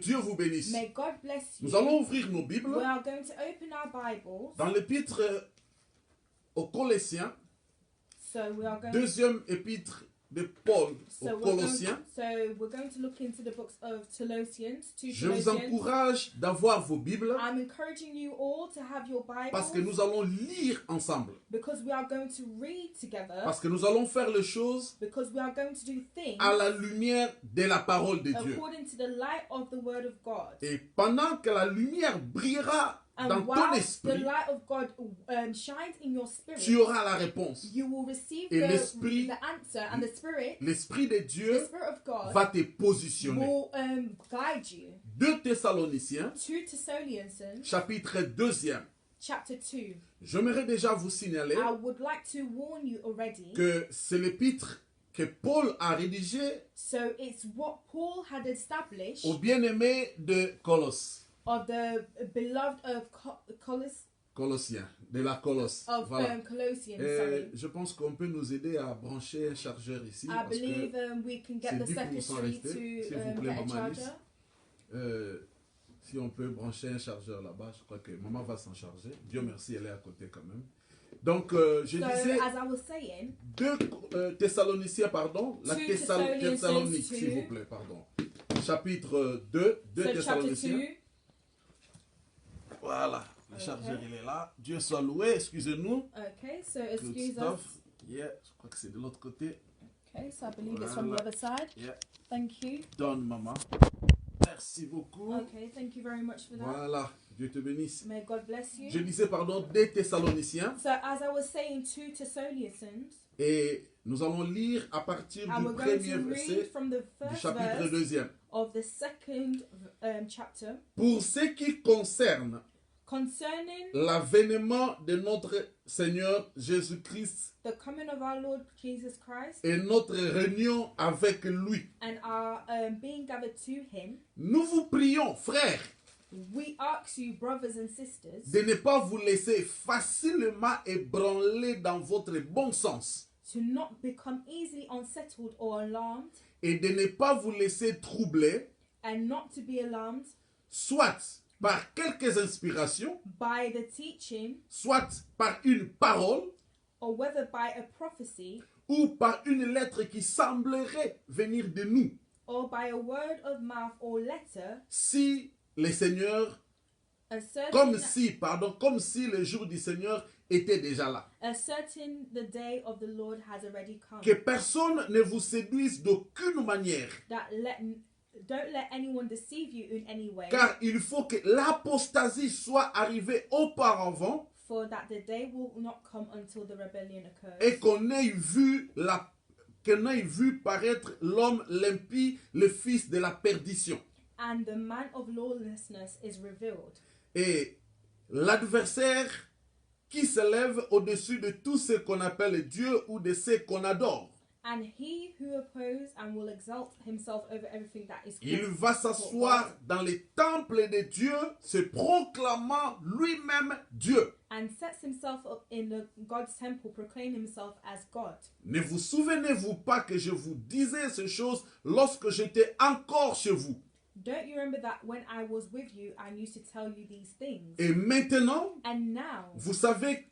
Dieu vous bénisse. May God bless you. Nous allons ouvrir nos Bibles We are going to open our Bibles. dans l'épître aux Colossiens, So we are going deuxième épître de Paul aux Colossiens. we're going to look into the books of Colossians. Je vous encourage d'avoir vos Bibles I'm encouraging you all to have your Bibles parce que nous allons lire ensemble. because we are going to read together. Parce que nous allons faire les choses Because we are going to do things à la lumière de la parole de Dieu. according to the light of the Word of God. Et pendant que la lumière brillera dans And ton while the esprit, light of God shines in your spirit, tu auras la réponse. you will receive Et l'esprit- the answer, and the Spirit, L'Esprit de the Dieu Spirit of God, va te positionner. will guide you. 2 Thessaloniciens, 2 Thessalonians chapitre 2. chapter 2. J'aimerais déjà vous signaler I would like to warn you already. que c'est l'épître que Paul a rédigé So it's what Paul had established aux bien-aimés de Colosse. of the beloved of Colossiens, de la Colosse. Voilà. Colossians. Et Sorry. je pense qu'on peut nous aider à brancher un chargeur ici. I Parce believe que we can c'est get the 10% secretary resté. to S'il vous plaît, get a Maman Alice. charger. Si on peut brancher un chargeur là-bas, je crois que maman va s'en charger. Dieu merci, elle est à côté quand même. Donc, je So disais as I was saying, 2 Thessaloniciens, pardon. La 2 Thessalonique, s'il Thessalonians vous plaît, pardon. Chapitre 2, 2 so chapter Thessaloniciens. 2. Voilà, le chargeur il est là. Dieu soit loué, excusez-nous. Okay, so Good excuse us. stuff. Yeah, je crois que c'est de l'autre côté. Okay, so I believe it's from the other side. Yeah. Thank you. Donne, maman. Merci beaucoup. Okay, thank you very much for that. Voilà, Dieu te bénisse. May God bless you. Je disais, pardon, des Thessaloniciens. So as I was saying, 2 Thessalonians, Et nous allons lire à partir and du we're going premier to read verset from the du first chapitre verse 2. of the second chapter Pour ce qui concerne concerning l'avènement de notre Seigneur Jésus-Christ the coming of our Lord Jesus Christ et notre réunion avec lui. and our being gathered to him. Nous vous prions, frères, We ask you, brothers and sisters, de ne pas vous laisser facilement ébranler dans votre bon sens to not become easily unsettled or alarmed, et de ne pas vous laisser troubler, and not to be alarmed soit par quelques inspirations, by the teaching, soit par une parole or whether by a prophecy, ou par une lettre qui semblerait venir de nous, or by a word of mouth or letter, si le Seigneur, asserting comme si le jour du Seigneur était déjà là. the day of the Lord has already come. Que personne ne vous séduise d'aucune manière, Don't let anyone deceive you in any way, car il faut que l'apostasie soit arrivée auparavant for that the day will not come until the rebellion occurs, et qu'on ait vu paraître l'homme l'impie, le fils de la perdition. and the man of lawlessness is revealed, Et l'adversaire qui se lève au-dessus de tout ce qu'on appelle Dieu ou de ce qu'on adore. and he who opposes and will exalt himself over everything that is Il called va s'asseoir dans les temples de Dieu, se proclamant lui-même Dieu. and sets himself up in God's temple, proclaim himself as God. Ne vous souvenez-vous pas que je vous disais ces choses lorsque j'étais encore chez vous? Don't you remember that when I was with you, I used to tell you these things? Et maintenant, And now, vous savez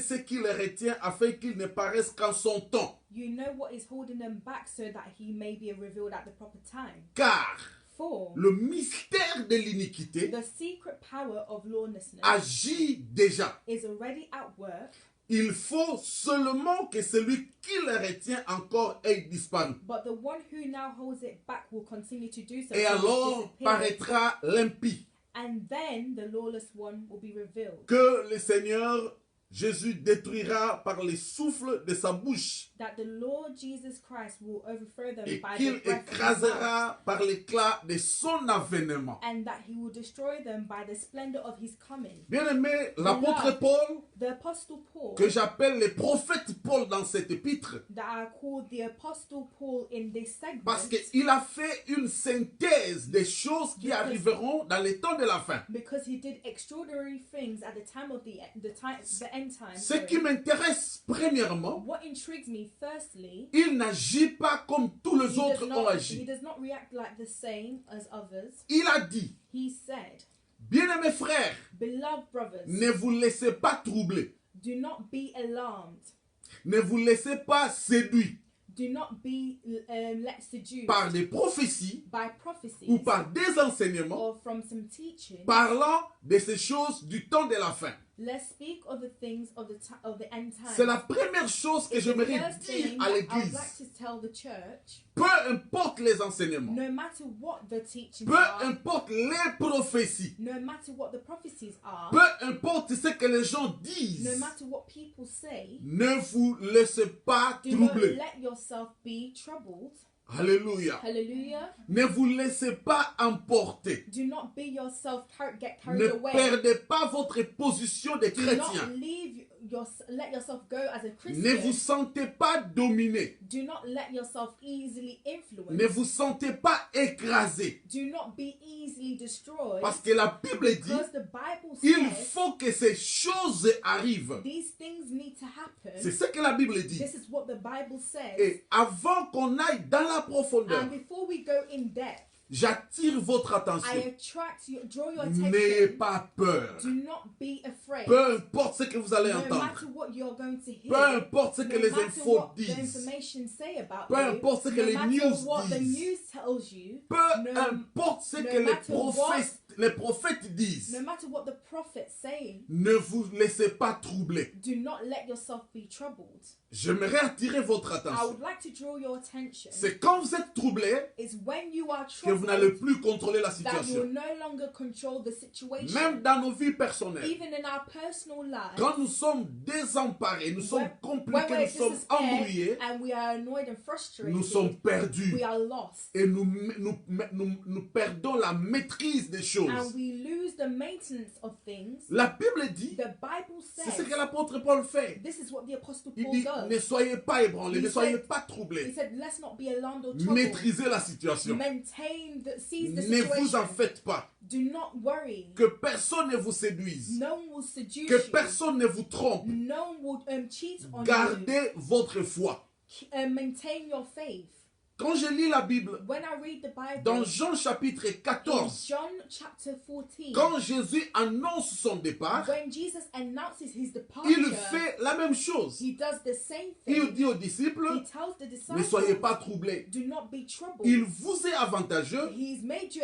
ce qui les retient afin qu'ils ne paraissent qu'en son temps. you know what is holding them back so that he may be revealed at the proper time. Car For le mystère de l'iniquité the secret power of lawlessness agit déjà. is already at work, Il faut seulement que celui qui le retient encore ait disparu. but the one who now holds it back will continue to do so. Et till it alors disappears. paraîtra l'impie. And then the lawless one will be revealed, Que le Seigneur Jésus détruira par les souffles de sa bouche that the Lord Jesus Christ will overthrow them et by qu'il the breath of his mouth, écrasera par l'éclat de son avènement. and that he will destroy them by the splendor of his coming. Bien-aimé, l'apôtre Paul, The Apostle Paul, que j'appelle le prophète Paul dans cette épître, that I call the Apostle Paul in this segment, parce qu'il a fait une synthèse des choses qui arriveront dans les temps de la fin. because he did extraordinary things at the time of the end end time. Ce qui m'intéresse premièrement, What intrigues me, firstly, il n'agit pas comme tous les autres ont he agi. does not react like the same as others. Il a dit, He said, bien-aimés frères, beloved brothers, ne vous laissez pas troubler, do not be alarmed. ne vous laissez pas séduire Do not be let seduce par des prophéties by prophecies ou par des enseignements or from some teaching. parlant de ces choses du temps de la fin. Let's speak of the things of the end times. C'est la première chose que It's the j'aimerais first dire thing à that I would l'église. like to tell the church. Peu importe les enseignements, No matter what the teachings peu are, importe les prophéties, no matter what the prophecies are, peu importe ce que les gens no disent, matter what people say, ne vous laissez pas do not troubler. let yourself be troubled. Alléluia. Hallelujah. Ne vous laissez pas emporter. Do not be yourself get carried Ne away. perdez pas votre position de Do not chrétien. let yourself go as a Ne Christian. vous sentez pas dominé. Do not let yourself easily influence. Ne vous sentez pas écrasé. Do not be easily destroyed. Parce que la Bible dit, Because the Bible il says faut que ces choses arrivent. these things need to happen. C'est ce que la Bible dit. This is what the Bible says. Et avant qu'on aille dans la profondeur, And before we go in depth, j'attire votre I attention. draw your N'ayez attention. pas peur. Do not be afraid. Peu importe ce que vous allez No entendre. matter what you're going to hear. Peu importe ce que No les matter infos what the disent. information say about Peu you. importe ce que No les matter news what the disent. news tells you. Peu No- importe ce no que matter les prophètes disent. No matter what the prophets say, Ne vous laissez pas troubler. do not let yourself be troubled. J'aimerais attirer votre I attention. would like to draw your attention. C'est quand vous êtes troublé It's when you are que vous n'allez troubled plus contrôler la that you will situation. no longer control the situation. Même dans nos vies personnelles. Even in our personal lives, Quand nous sommes désemparés, nous sommes when compliqués, we're nous sommes embrouillés, and we are annoyed and frustrated, nous sommes perdus. we are lost. Et nous perdons la maîtrise des choses. And we lose the maintenance of things. La Bible dit, The Bible c'est ce says, que l'apôtre Paul fait. this is what the Apostle Il Paul dit, does. ne soyez pas ébranlés, He ne soyez said- pas He troublés. said, let's not be alarmed or troubled. Maîtrisez la situation. Seize the Ne vous en situation. faites pas. Do not worry. Que personne ne vous séduise. No one will seduce Que you. personne ne vous trompe. No one will cheat on Gardez votre foi. you. Maintain your faith. Quand je lis la Bible, When I read the Bible, dans Jean chapitre in 14, John chapter 14, quand Jésus annonce son départ, when Jesus announces his il departure, fait la même chose. he does the same Il thing. dit aux disciples, He tells the ne disciples, soyez pas troublés. do not be troubled. Il vous est avantageux He's made you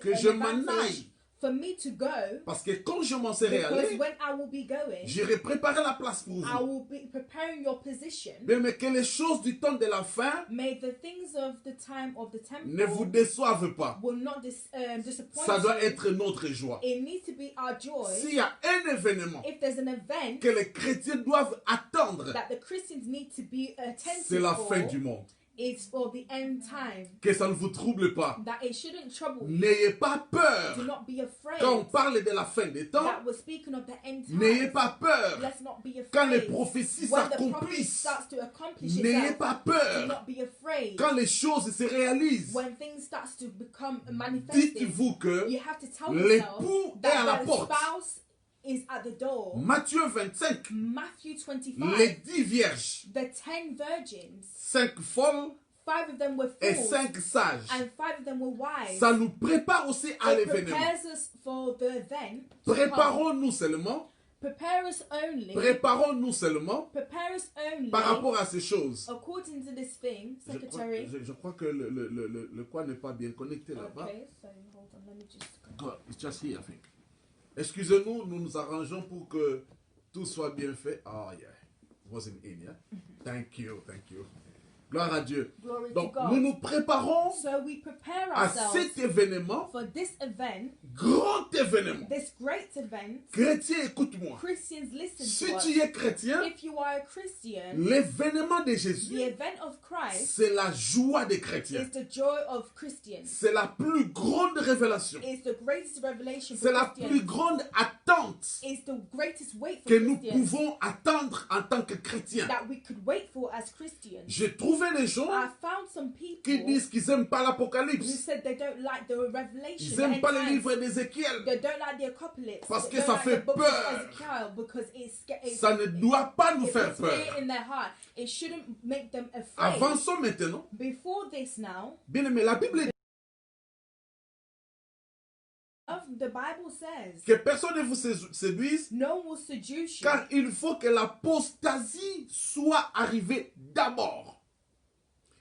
que je m'en advantage aille. for me to go, Parce que quand je m'en serai because allé, when I will be going, j'irai préparer la place pour I vous. will be preparing your position. Mais que les choses du temps de la fin May the things of the time of the ne vous temple déçoivent pas. will not disappoint Ça doit you. être notre joie. It needs to be our joy. S'il y a un événement If there's an event que les chrétiens doivent attendre, that the Christians need to be attentive c'est la for, fin du monde. it's for the end time. Que ça ne vous trouble pas. That it shouldn't trouble you. N'ayez pas peur. Do not be afraid. Quand on parle de la fin des temps, That we're speaking of the end n'ayez time. pas peur. Let's not be afraid. Quand les prophéties When the prophecy s'accomplissent, starts to accomplish n'ayez itself, pas do peur. not be afraid. Quand les choses se réalisent, When things starts to become manifested, dites-vous que you have to tell l'époux yourself est à la that the porte. spouse is at the door. Matthieu 25, Matthew 25, les 10 vierges, the 10 virgins, 5 folles 5 of them were et fools 5 sages. and 5 of them were wise. Ça nous prépare aussi à It l'événement. prepares us for the event. to come. Préparons-nous seulement, Prepare us only. préparons-nous seulement Prepare us only par rapport à ces choses. according to this thing, secretary. Je crois que le coin n'est pas bien connecté là-bas. Okay, so hold on, let me just go. Oh, it's just here, I think. Excusez-nous, nous nous arrangeons pour que tout soit bien fait. Oh yeah, it wasn't in, yeah? Thank you, thank you. Gloire à Dieu. Glory Donc, to God. nous nous préparons So we prepare à ourselves cet événement, for this event, grand événement. this great event. Chrétien, écoute-moi. Christians, listen Si to us. tu es chrétien, If you are a Christian, l'événement de the Jésus, event of Christ c'est la joie des chrétiens. is the joy of Christians. C'est la plus grande révélation. It's the greatest revelation C'est for la plus Christians. grande attente attente is the greatest wait for que nous Christians pouvons attendre en tant que chrétiens. that we could wait for as Christians. J'ai trouvé des gens I found some qui people disent qu'ils n'aiment pas who l'Apocalypse. said they don't like the Revelation, Ils the n'aiment end pas le times. livre d'Ézéchiel. They don't like the Apocalypse. Parce They que don't ça like fait the book peur. of Ezekiel because it's Ça ne doit pas nous it faire puts fear peur. in their heart. It shouldn't make them afraid. Avançons maintenant. Before this now, Bien aimé, la Bible dit the Bible says que personne ne vous séduise, no one will seduce you car il faut que l'apostasie soit arrivée d'abord.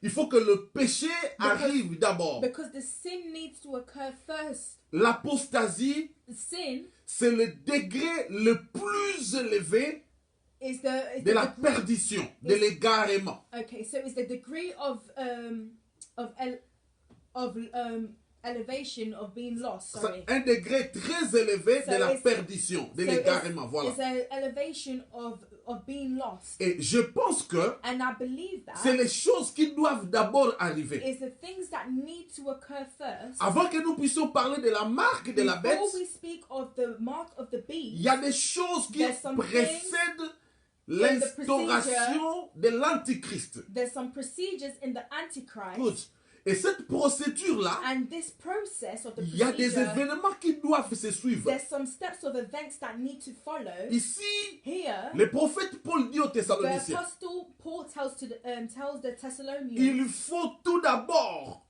Il faut que le péché arrive d'abord. because the sin needs to occur first. L'apostasie, Sin c'est le degré le plus élevé is de la perdition, de l'égarement. okay. So it's the degree of elevation of being lost. Sorry. Un degré très élevé So de la it's- perdition, de l'égarement. Voilà. It's an elevation of being lost, Et je pense que and I believe that c'est les choses qui doivent d'abord arriver. is the things that need to occur first. Avant que nous puissions parler de la marque de la bête, Before we speak of the mark of the il beast, y a des choses qui There's some précèdent l'instauration de l'Antichrist. there's some procedures in the Antichrist, Écoute, et cette procédure-là, and this process of the il y a des procedure, événements qui doivent se suivre. there's some steps of events that need to follow. Ici, Here, le prophète Paul dit aux the Thessaloniciens, apostle Paul tells the Thessalonians, il faut tout d'abord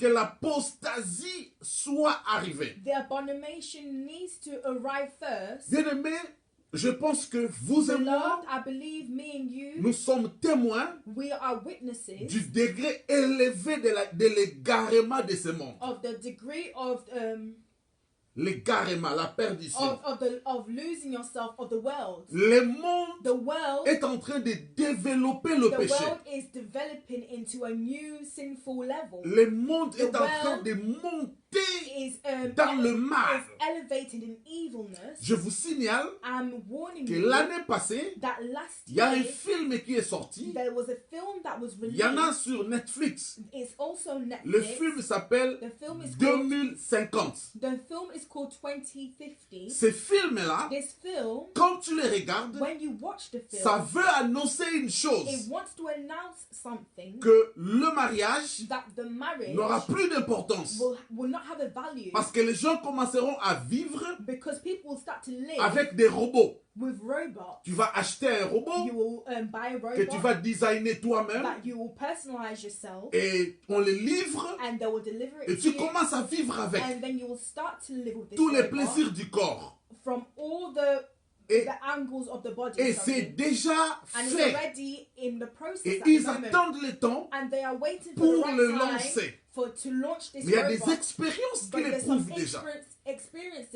que l'apostasie soit arrivée. the abomination needs to arrive first. Bien-aimés, je pense que vous et moi, Beloved, I believe me and you, nous sommes témoins we are witnesses du degré élevé de l'égarement de ce monde. of the degree of L'égarement, la perdition. of losing yourself of the world. Le monde The world est en train de développer le The péché. world is developing into a new sinful level. Le monde est The en train world de monter Is dans le mal. is elevated in evilness. Je vous signale I'm warning que you l'année passée, that last il y a un year film qui est sorti. there was a film that was Il y en a released. sur Netflix. It's also Netflix. Le film s'appelle The film is called 2050. The film is called 2050. Ce film-là, This film, quand tu le regardes, when you watch the ça film, veut annoncer une it chose, wants to announce something que le mariage that the marriage n'aura plus d'importance. will not have a value Parce que les gens commenceront à vivre because people will start to live avec des robots. with robots. Tu vas acheter un robot You will buy a robot que tu vas designer toi-même that you will personalize yourself, et on le livre and they will deliver it et to tu you, commences à vivre avec and then you will start to live with this tous les robot plaisirs du corps. from all the Et, angles of the body. et sorry. c'est déjà And it's fait. already in the process Et at the ils moment. attendent le temps, And they are waiting for pour the right le time lancer. to launch this mais il y a des robot. expériences qui But there's some l'éprouvent déjà. experiments,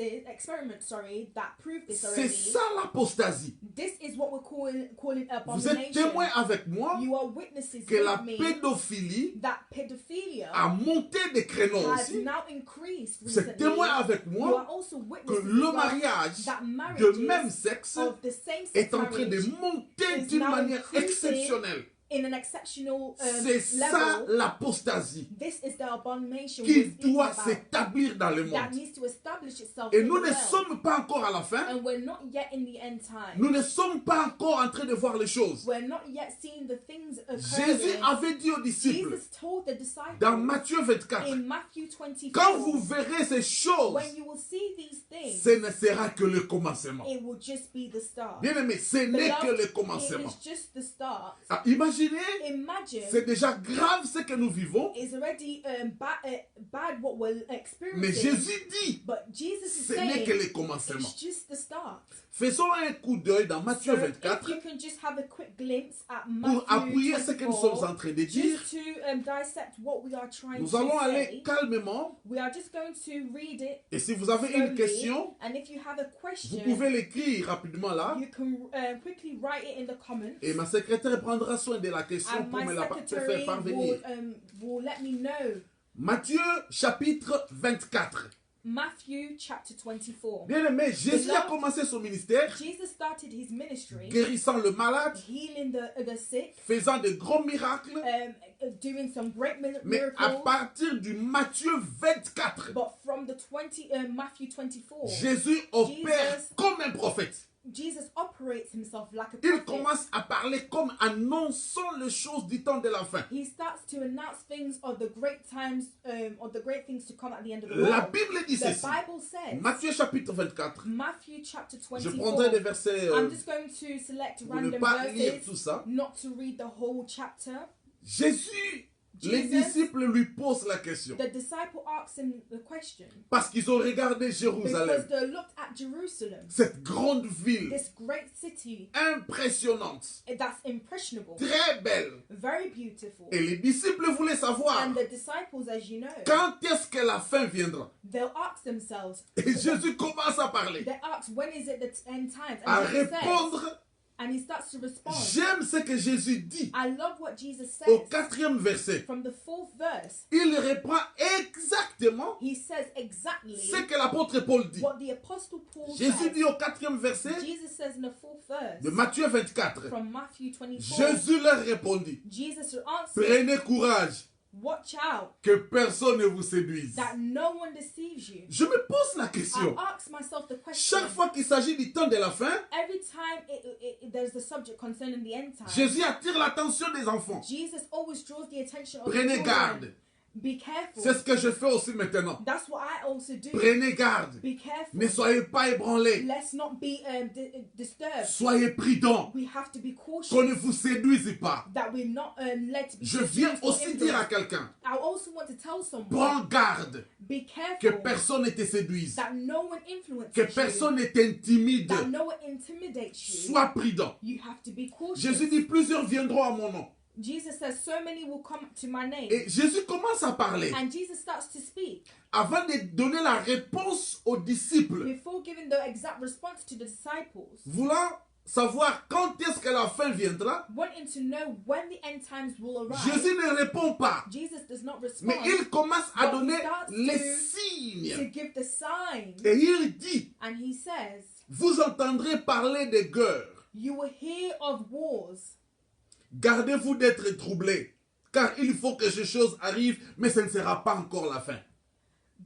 that prove this C'est already. ça l'apostasie. This is what we're calling Vous êtes abomination. témoins avec moi You are witnesses que la with me pédophilie that pedophilia a monté des créneaux has aussi. now increased Vous êtes recently. témoins avec You moi are also que witnesses le as well mariage that de marriages même sexe of the same sex est en train de marriage monter is d'une now manière increasing exceptionnelle. in an exceptional C'est ça level. l'apostasie This is the abomination qui we're speaking doit about, s'établir dans le that monde. needs to establish itself Et in nous the ne world. sommes pas encore à la fin. And we're not yet in the end time. Nous ne sommes pas encore en train de voir les choses. We're not yet seeing the things Jésus occurring. avait dit aux disciples Jesus told the disciples dans Matthieu 24, in Matthew 24, quand vous verrez ces choses, when you will see these things, ce ne sera que le commencement. it will just be the start. Bien aimé, ce n'est que Beloved, le it commencement. is just the start. Ah, imaginez, Imagine c'est déjà grave ce que nous vivons, it's already bad what we're mais experiencing. Jésus dit, But Jesus is ce n'est que saying le commencement. it's just the start. Faisons un coup d'œil dans Matthieu So 24 if you can just have a quick glimpse at pour Matthew appuyer ce que nous sommes 24, en train de dire. just to dissect what we are trying Nous to allons say. aller calmement. We are just going to read it Et si vous avez une slowly, question, and if you have a vous question, pouvez l'écrire rapidement là. you can quickly write it in the comments. Et ma secrétaire prendra soin de la question And pour my me la faire secretary parvenir. will let me know. Matthieu chapitre 24. Matthew chapter 24. Bien aimé, Jésus a Beloved, commencé son ministère, Jesus started his ministry guérissant le malade, healing the sick, faisant de grands miracles. doing some great Mais à miracles. partir du Matthieu 24, But from the Matthew 24, Jésus opère Jesus- comme un prophète. Jesus operates himself like a Il prophet. commence à parler comme annonçant les choses du temps de la fin. He starts to announce things of the great times, of the great things to come at the end of the La world. Bible dit The ceci. Bible says, Matthieu chapitre 24. Matthew chapter Je prendrai 24. des versets I'm just going to select pour ne random pas lire tout verses, ça. not to read the whole chapter. Jésus, les Jesus- disciples lui posent la question. The disciple asks him the question Parce qu'ils ont regardé Jérusalem, because they looked at Jerusalem, cette grande ville this great city impressionnante, that's impressionable, très belle. very beautiful. Et les disciples voulaient savoir And the disciples, as you know, quand est-ce que la fin viendra. they'll ask themselves, Et Jésus commence à parler, they ask, when is it the end times? à And Jesus says, répondre. and he starts to respond. J'aime ce que Jésus dit I love what Jesus au says. 4e verset. From the 4th verse, Il reprend exactement he says exactly ce que l'apôtre Paul dit. what the apostle Paul Jésus says. dit au 4e verset Jesus says in the 4th verse de Matthieu 24. from Matthew 24, Jésus leur répondit, Jesus answered, prenez courage, watch out que personne ne vous séduise. that no one deceives you. Je me pose la I question. ask myself the question, Chaque fois qu'il s'agit du temps de la fin, every time there's the subject concerning the end time, Jésus attire l'attention des enfants. Jesus always draws the attention of Prenez children. garde. Be careful. C'est ce que je fais aussi maintenant. That's what I also do. Prenez garde. Be careful. Ne soyez pas ébranlés. Let's not be disturbed. Soyez prudents. We have to be cautious Qu'on ne vous séduise pas. that we're not led to be Je viens seduced or aussi dire à influenced. quelqu'un, I also want to tell someone, prends garde be que careful personne ne te séduise, that no one influences que you, personne ne t'intimide. that no one intimidates you. Sois prudent. You have to be cautious. Jésus dit, plusieurs viendront à mon nom. Jesus says, so many will come to my name. Et Jésus commence à parler And Jesus starts to speak. avant de donner la réponse aux disciples. Before giving the exact response to the disciples, Voulant savoir quand est-ce que la fin viendra, wanting to know when the end times will arrive, Jésus ne répond pas. Jesus does not Mais respond il commence à But he donner starts les to signes. give the sign. Et il dit, And he says, vous entendrez parler de guerres. you will hear of wars. Gardez-vous d'être troublés, car il faut que ces choses arrivent, mais ce ne sera pas encore la fin.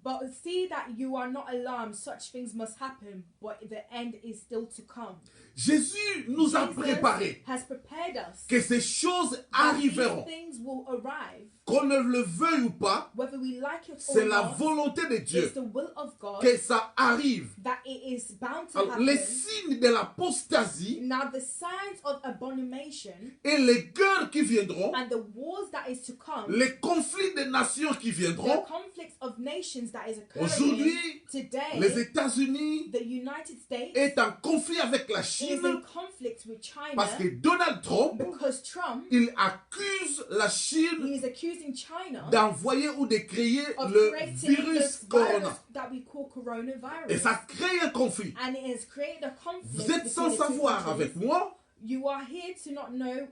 But see that you are not alarmed. Such things must happen, but the end is still to come. Jésus nous a Jesus préparé has prepared us que ces choses that arriveront. these things will arrive, Qu'on ne le veuille ou pas, whether we like it or c'est la not. volonté de Dieu It's the will of God que ça arrive. that it is bound to Alors, happen. les signes de l'apostasie Now the signs of abomination et les guerres qui viendront, and the wars that is to come, les conflits des nations qui the viendront. conflicts of nations that is occurring Aujourd'hui, today, les États-Unis the United States est en conflit avec la is Chine in conflict with China parce que Donald Trump, because Trump il accuse la Chine he is accusing China d'envoyer ou de créer of le creating virus this corona. virus that we call coronavirus. Et ça crée un conflit. And it has created a conflict. Vous êtes sans between the two savoir countries. avec moi, You are here to not know.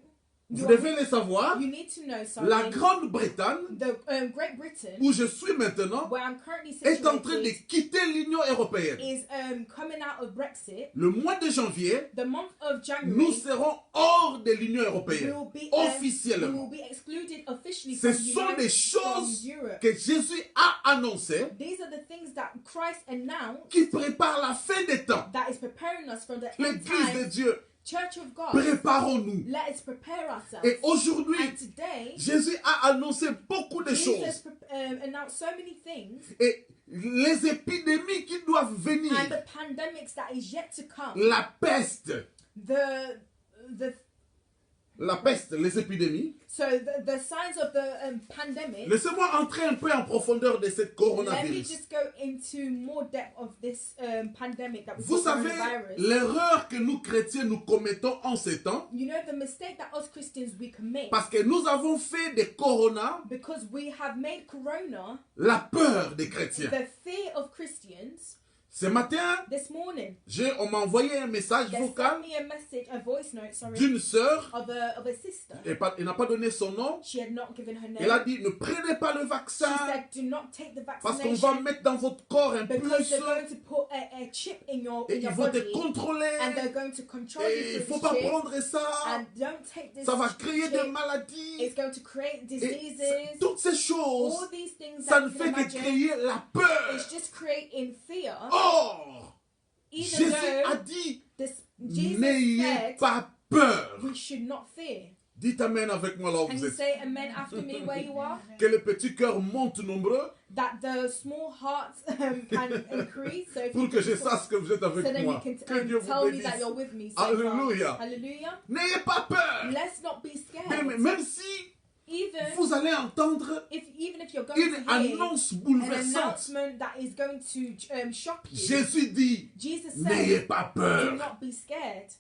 vous devez le savoir, You need to know la something. Grande-Bretagne, The Great Britain, où je suis maintenant, where I'm currently est en train de situated, quitter l'Union européenne. is coming out of Brexit. Le mois de janvier, The month of January, nous serons hors de l'Union we européenne, will be officiellement. excluded officially Ce from, sont des from choses Europe. que Jésus a annoncées These are the things that Christ announced qui préparent la fin des temps. that is preparing us for the end L'Église de time. Dieu, Church of God, préparons-nous. let us prepare ourselves. Et aujourd'hui, And today, Jésus a annoncé beaucoup de Jesus choses. announced so many things, Et les épidémies qui doivent venir, and the pandemics that is yet to come, la peste, the les épidémies. so the signs of the pandemic. Laissez-moi entrer un peu en profondeur de ce Let me coronavirus. just go into more depth of this pandemic that we Vous call savez, coronavirus. l'erreur que nous chrétiens nous commettons en ces temps, You know the mistake that us Christians we commit parce que nous avons fait de corona because we have made corona la peur des chrétiens. the fear of Christians. Ce matin, This morning, on m'a envoyé un message they vocal sent me a message, a voice note, sorry, d'une sœur. of a sister. Elle n'a pas donné son nom. She had not given her Elle a name. dit, ne prenez pas le She vaccin said, do not take the parce qu'on va vaccination mettre dans votre corps un because puce they're going to put a chip in et your ils vont te body contrôler. and they're going to control Et il you ne faut through pas this chip. prendre ça. And don't take this Ça va créer chip. des maladies. It's going to create Et diseases. toutes ces choses, All these things ça that ne you fait can que imagine. créer la peur. It's just creating fear. Or, Even Jésus a though dit, Jesus n'ayez said pas peur. we should not fear. Dites Amen avec moi là où Can vous you êtes. say amen after me where you are? Que les petits cœurs montent nombreux That the small hearts can increase. So if pour you que je can- sache que vous êtes so avec then you moi. can Que Dieu vous tell me bénisse. that you're with me. So Alléluia. far. Hallelujah. N'ayez pas peur. Let's not be Mais scared. même si Even vous allez entendre if you're going une to hear annonce an bouleversante, announcement that is going to shock you, Jésus dit, Jesus n'ayez said, pas do peur. not be scared.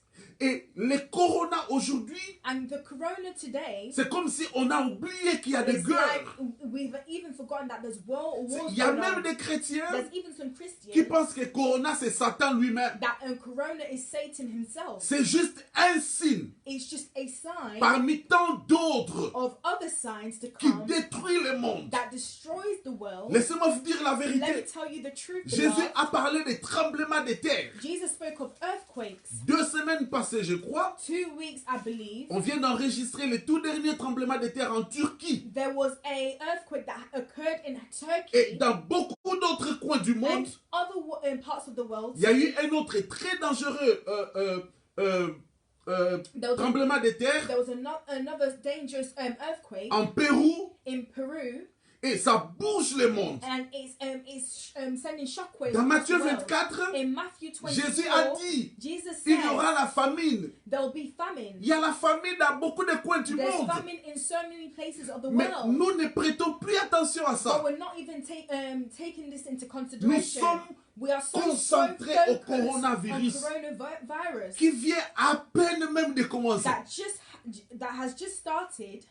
Et les corona aujourd'hui, And the corona today, c'est comme si on a oublié qu'il y a des it's like guerres. we've even forgotten that there's wars Il y a going même on. des chrétiens There's even some qui Christians pensent que corona c'est Satan lui-même. that corona is Satan himself. C'est juste un signe It's just a sign parmi tant d'autres of other signs to qui come détruit le monde. that destroys the world. Laissez-moi vous dire la Let me vérité. tell you the truth. Jésus beloved. a parlé des tremblements de terre. Jesus spoke of earthquakes. 2 semaines passées, je crois, 2 weeks, I believe, on vient d'enregistrer le tout dernier tremblement de terre en Turquie. there was a earthquake that occurred in Et Turkey dans beaucoup d'autres coins du monde, and other parts of the world. il y a eu un autre très dangereux There was, tremblement de terre there was another dangerous earthquake en Pérou in Peru, et ça bouge le monde. and it's sending shockwaves. Dans across the Matthieu world. 24, In Matthew 24, Jésus a dit, Jesus il y said aura la famine. there'll be famine. Il y a la famine dans beaucoup de coins du There's monde. famine in so many places of the Mais world. nous ne prêtons plus attention à But ça. we're not even taking this into Nous consideration. sommes We are so concentrés au focused on coronavirus coronavirus qui vient à peine même de commencer. that has just started.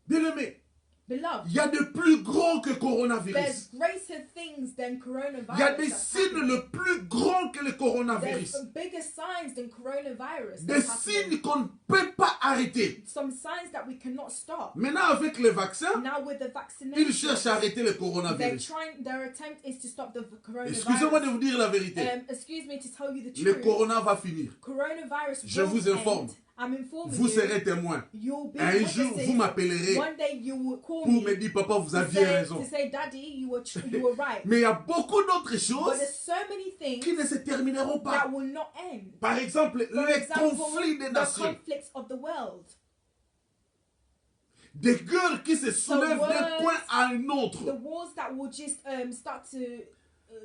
Bien-aimés, Beloved, il y a de plus gros que there's coronavirus. greater things than coronavirus. Il y a des that's signes happening. le plus grands que le There's coronavirus. some bigger signs than coronavirus. Des that's happening. signes qu'on ne peut pas arrêter. Some signs that we cannot stop. Maintenant, avec les vaccins, Now with the ils vaccination, cherchent à arrêter le coronavirus. their attempt is to stop the coronavirus. Excusez-moi de vous dire la vérité. Excuse me to tell you the Le truth. corona va finir. Coronavirus Je will vous informe. end. I'm informing Vous you. serez témoin. You'll be Un jour, witnessing. vous m'appellerez One day you will call pour me me dire, papa, vous to aviez say, raison. Daddy, you were right. Mais il y a beaucoup d'autres But choses there's so many things qui ne se termineront pas. that will not end. Par exemple, For les example, conflits des the nations. conflicts of the world. Des guerres qui se soulèvent d'un wars, coin à un The autre. wars that will just start to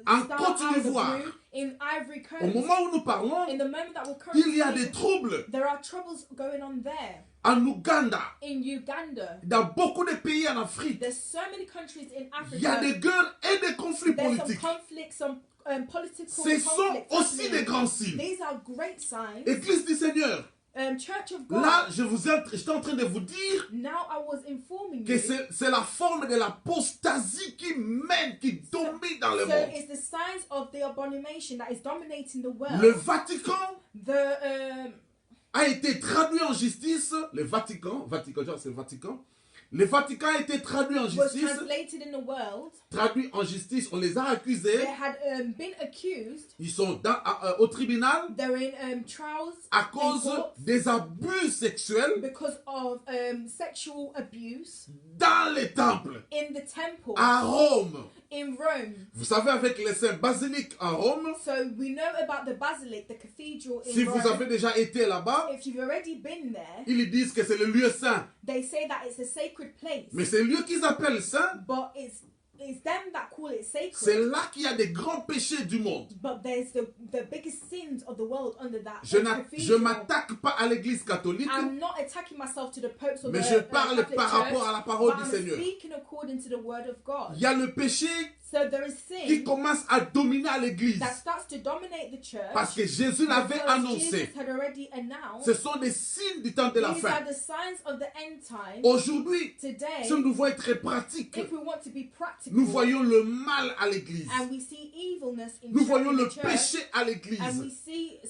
En start Côte out of the d'Ivoire, blue in Ivory Au Coast. moment où nous parlons, In the moment that we're currently il y a des in, troubles. there are troubles going on there. En Ouganda, In Uganda, dans beaucoup de pays en Afrique, there's so many countries in il y a Africa. des guerres et des conflits There's some politiques. conflicts, some political Ce sont conflicts aussi happening. des grands signes. These are great signs. Église du Seigneur, Church of God. là, je suis en train de vous dire Now I was informing que you. c'est la forme de l'apostasie qui mène, qui domine dans le So monde. it's the signs of the abomination that is dominating the world. Le Vatican The a été traduit en justice. Le Vatican, genre c'est le Vatican. Le Vatican a été traduit en was justice. translated in the world. Traduit en justice, on les a accusés. They had been accused. Ils sont au tribunal They're in trials à in cause court des abus sexuels because of sexual abuse dans les temples in the temple à Rome. in Rome. Vous savez, avec les saints basiliques à Rome, So we know about the basilic, the cathedral in si Rome. vous avez déjà été là-bas, If you've already been there, ils disent que c'est le lieu saint. they say that it's a sacred place. Mais ce lieu qu'ils appellent saint, But it's them that call it c'est sacred. là qu'il y a des grands péchés du monde. But there's the biggest sins of the world under that Je cathedral. m'attaque pas à l'église catholique, I'm not attacking myself to the popes or mais the je parle Catholic par Church, rapport à la parole but du I'm Seigneur. speaking according to the word of God. Il y a le péché So there is qui sin commence à dominer à l'église. that starts to dominate the church. Parce que Jésus l'avait Because annoncé. Jesus had already announced. Ce sont des signes du temps de la These fin. are the signs of the end time. Aujourd'hui, Today, si nous devons être pratiques, if we want to be practical, nous voyons le mal à l'église. and we see evilness in Nous voyons le the church, péché à and we l'église. see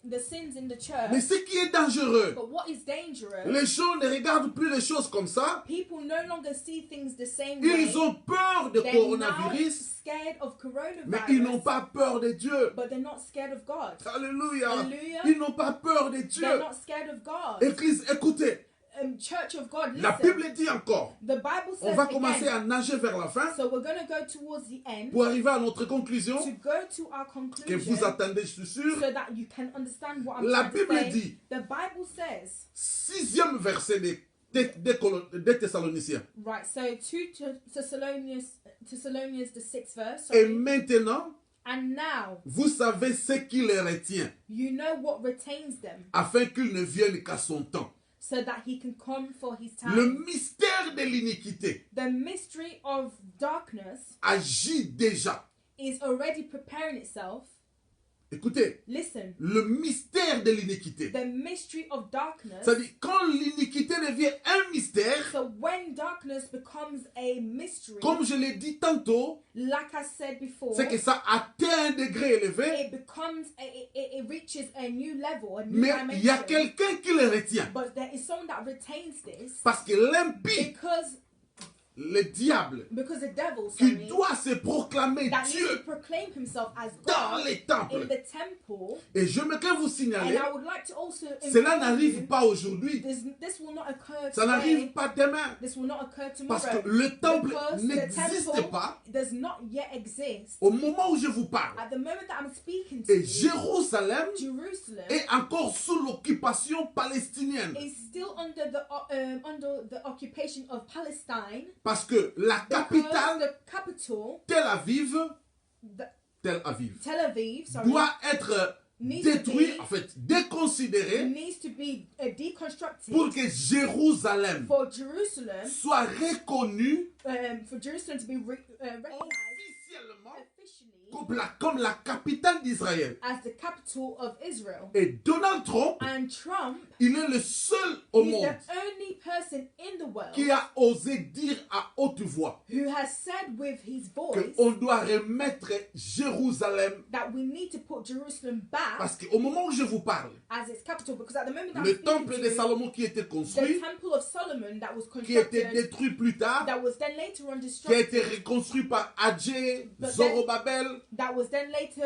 the sins in the church. Mais ce qui est dangereux, But what is dangerous? les gens ne regardent plus les choses comme ça. People no longer see things the same way. Ils ont peur de They're now coronavirus, scared of mais ils n'ont coronavirus, pas peur de Dieu. but they're not scared of God. Alléluia. Hallelujah. Ils n'ont pas peur de They're Dieu. not scared of God. Église, écoutez, Church of God, la listen. Bible dit encore, The Bible on says va commencer again. à nager vers la fin So we're going to go towards the end pour arriver à notre conclusion to go to our que conclusion vous attendez, je suis sûr. so that you can understand what I'm La trying to Bible say. dit, The Bible says, 6e verset des Thessaloniciens. right, so 2 Thessalonians the 6th verse, Et sorry. maintenant, And now vous savez ce qui les retient, you know what retains them, afin qu'ils ne viennent qu'à son temps. so that he can come for his Le time. mystère de l'iniquité The mystery of darkness agit déjà. is already preparing itself. Écoutez, Listen, le mystère de l'iniquité. the mystery of darkness. C'est-à-dire, quand l'iniquité devient un mystère, So when darkness becomes a mystery, comme je l'ai dit tantôt, like I said before, c'est que ça atteint un degré élevé, it becomes it reaches a new level, a new mais il y a dimension. quelqu'un qui le retient. But there is someone that retains this Parce que l'impie, because le diable, the devil, qui sorry, doit se proclamer that needs to Dieu proclaim himself as dans God les in temples. the temple. Et je me veux vous And signaler, I would like to also cela inform n'arrive you, pas aujourd'hui, this will not occur ça today. n'arrive pas demain. This will not occur Parce tomorrow. que le temple Because the n'existe temple pas does not yet exist. au moment où je vous parle. At the moment that I'm speaking to Et you, Jérusalem Jerusalem est encore sous l'occupation palestinienne. is still under the occupation of Palestine. Parce que la Because capitale, the capital, Tel Aviv, Tel Aviv, sorry, doit être needs to détruit, be- en fait, déconsidéré needs to be deconstructed pour que Jérusalem for Jerusalem, soit reconnu for Jerusalem to be recognized officiellement officially comme la capitale d'Israël. as the capital of Israel. Et Donald Trump, And Trump, il est le seul au he's monde the only person in the world qui a osé dire à haute voix who has said with his voice qu'on doit remettre Jérusalem. that we need to put Jerusalem back Parce qu'au moment où je vous parle, as its capital, because at the moment that I'm le speaking temple to de you, Salomon qui était the construit, temple of Solomon that was qui a été constructed, détruit plus tard, that was then later on qui a été destructed, reconstruit par Adjé, But Zorobabel, that was then later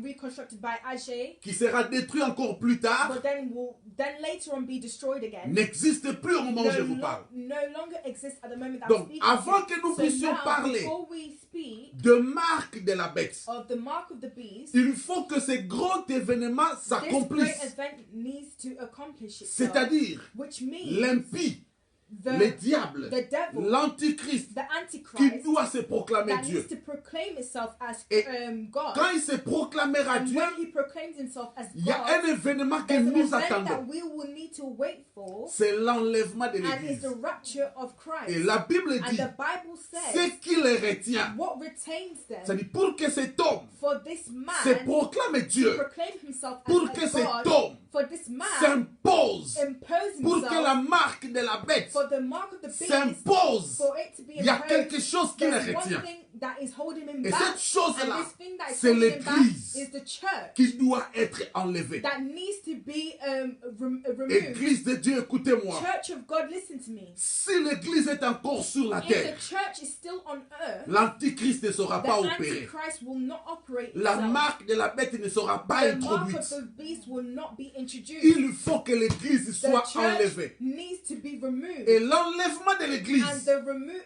reconstructed by Ajay, qui sera détruit encore plus tard, but then will then later on be destroyed again. n'existe plus au moment où je vous No, parle. no longer exists at the moment that I'm Donc, speaking avant to que you. nous So puissions now, parler before we speak de marque de la bête, of the mark of the beast, il faut que ce grand événement this great s'accomplisse. event needs to accomplish itself, C'est-à-dire which means l'impie, le the diable, devil, l'antichrist, the qui Antichrist, doit se proclamer that Dieu. needs to proclaim itself as Et God. Quand il se proclamera And Dieu, when he proclaims himself as il y a God, un événement que there's an nous event that attendons. we will need to wait for, C'est l'enlèvement de and it's l'Église. the rapture of Christ. Et la Bible And dit, the Bible ce says qui les retient, what retains them c'est-à-dire pour que cet homme for this se man proclame to Dieu, proclaim himself pour as que a cet God, homme for this man s'impose, impose pour que la himself, marque de la bête for the mark of the beast, s'impose, for it to be il y a imposed. quelque chose qui le There's one retient. thing that is holding him Et back, cette chose-là, and this thing that is c'est holding him back l'Église is the church qui doit être enlevée. that needs to be removed. Église de Dieu, écoutez-moi. Church of God, listen to me. Si l'Église est encore sur la If terre, the church is still on earth, l'Antichrist ne sera the pas opéré. Antichrist will not operate La itself. marque de la bête ne sera pas The mark of introduite. the beast will not be introduced. Il faut que l'Église The soit church enlevée. needs to be removed. Et l'enlèvement de l'Église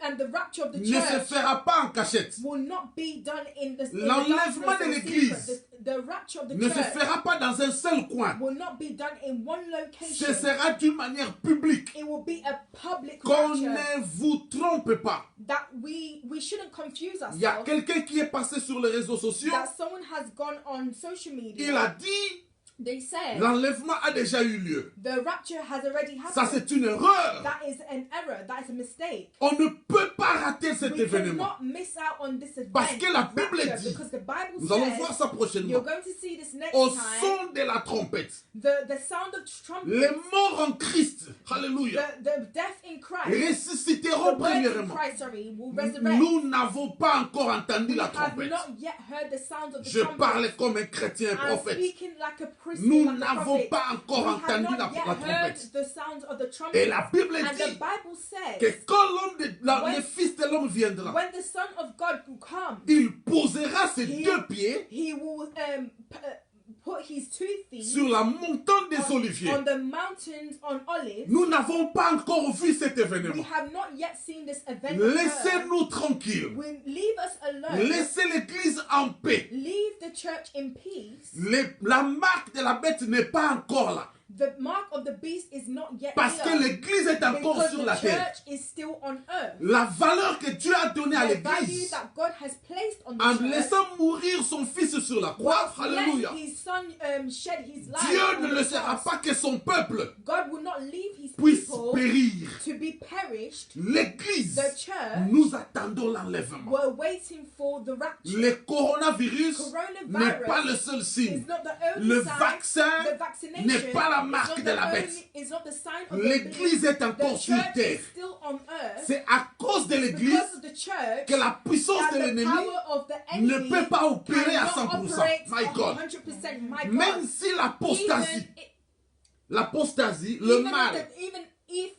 And the rapture of the ne se church fera pas en cachette. will not be done in the L'enlèvement darkness de or l'Église secret. The rapture of the ne se church fera pas dans un seul coin. will not be done in one location. Ce sera d'une manière publique. It will be a public Qu'on rapture. ne vous trompe pas. That we shouldn't confuse Il y a ourselves. quelqu'un qui est passé sur les réseaux sociaux. That someone has gone on social media Il a dit They said L'enlèvement a déjà eu lieu. the rapture has already Ça, happened. c'est une erreur. That is an error. That is a mistake. On ne peut pas rater cet We événement. cannot miss out on this event. Parce que la Bible rapture, dit, because the Bible nous allons voir says, ça you're prochainement, going to see this next au time, son de la trompette, the sound of les trumpets, morts en Christ, alléluia, the death in Christ, ressusciteront the word in premièrement. Christ, will resurrect. Nous n'avons pas encore entendu We la have trompette. not yet heard the sound of the Je trumpet. parlais comme un chrétien, un I'm prophète. speaking like a Christian, Nous like a n'avons prophet. pas encore We have entendu not la yet heard trompette. the sound of the trumpet. Et la Bible And the dit Bible says, que quand le when- Fils de l'homme viendra, when the Son of God will come, il posera ses He- deux pieds he will put his 2 feet sur la montagne des Oliviers. on the mountains on Olives. Nous n'avons pas encore vu cet We événement. have not yet seen this event occur. Laissez-nous tranquilles. Leave us alone. Laissez l'Église en paix. Leave the church in peace. La marque de la bête n'est pas encore là. The mark of the beast is not yet Parce que here. l'Église est encore Because sur the la terre. church is still on earth. La valeur que Dieu a donnée à The value l'Église that God has placed on the en church. laissant mourir son Fils sur la croix, Let alléluia. his son shed his life Dieu on ne the laissera cross. pas que son peuple God will not leave his puisse people périr. to be perished. L'Église, The church nous attendons l'enlèvement. were waiting for the rapture. Le coronavirus n'est pas le seul Is signe. not the only Le sign. vaccin The vaccination n'est pas la is marque not de the la bête. is not the sign of the L'Église beast. est encore The sur church terre. is still on earth. C'est à cause de l'Église Because of the church que la puissance that de the l'ennemi power of the ne enemy peut pas opérer à cannot 100%. operate My God. 100%. My God. Même si l'apostasie, l'apostasie, le even mal, even if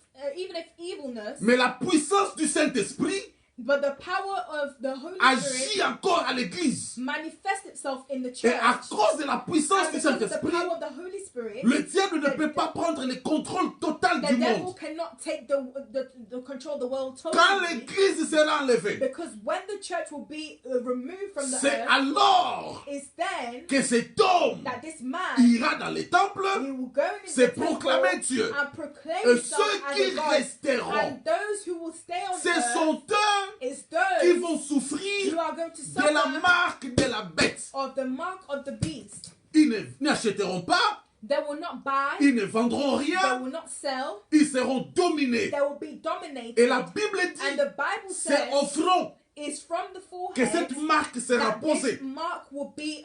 evilness, mais la puissance du Saint-Esprit but the power of the Holy agit Spirit encore à l'Église. manifests itself in the Et church. à cause de la puissance And du because of the Saint-Esprit, power of the Holy Spirit, le diable ne peut pas prendre le contrôle total the du devil monde. cannot take the control of the world Quand totally. l'Église sera enlevée, Because when the church will be removed from the c'est earth, alors it's then que cet homme that this man ira dans les temples, he will go into c'est the temple proclamer Dieu. and proclaim Et himself ceux as qui a God. resteront, And those who will stay on ce earth sont eux is qui those vont souffrir who are going to de la suffer marque de la bête. of the mark of the beast. Ils n'achèteront pas, They will not buy, ils ne vendront they rien, will not sell, ils seront dominés. they will be dominated. Et la Bible And dit, the Bible c'est says au front is from the que forehead cette marque sera that posée. this mark will be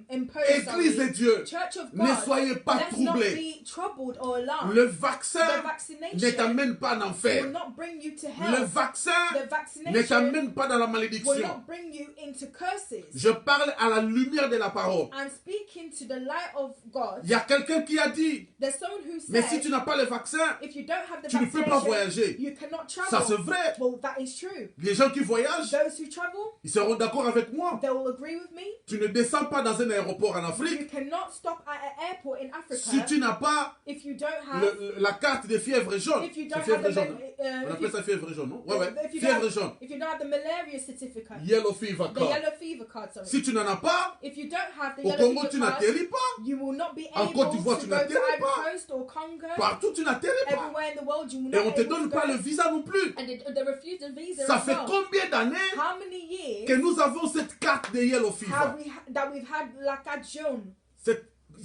imposed. Église de sorry. Dieu, Church of ne God, soyez pas let's not troublés. be troubled or alarmed. Le The vaccin ne vaccination t'amène pas en will enfer. not bring you to Le hell. vaccin The ne vaccination t'amène pas dans la will malédiction. not bring you into curses. Je parle à la lumière de la parole. And speaking to the light of God, Il y a quelqu'un qui a dit, there's someone who mais said, si tu n'as pas le vaccin, if you don't have the tu ne peux pas vaccination, voyager. you cannot Ça travel. c'est vrai. Well, that is true. Les gens qui voyagent, Those who travel, ils seront d'accord avec moi. they will agree with me. Tu ne descends pas dans un aéroport en You Afrique cannot stop at an airport in Africa si tu n'as pas if you don't have la carte de fièvre jaune. if you C'est don't have fièvre the jaune. On if appelle you, ça fièvre jaune, non? Ouais, ouais. if you Fièvre don't jaune. if you don't have the malaria certificate, Yellow fever the card. yellow fever card, sorry. Si tu n'en as pas, If you don't have the au yellow Congo, fever tu card, n'atterris pas. you will not be En able Côte d'Ivoire, to tu go to n'atterris Ivory pas. Coast or Congo. Partout, tu n'atterris pas. Everywhere in the world, you will Et not on be te able donne to pas go. le visa non plus. And they refuse the visa Ça as fait well. combien d'années How many years que nous avons cette carte de Yellow have fever? that we've had la carte jaune?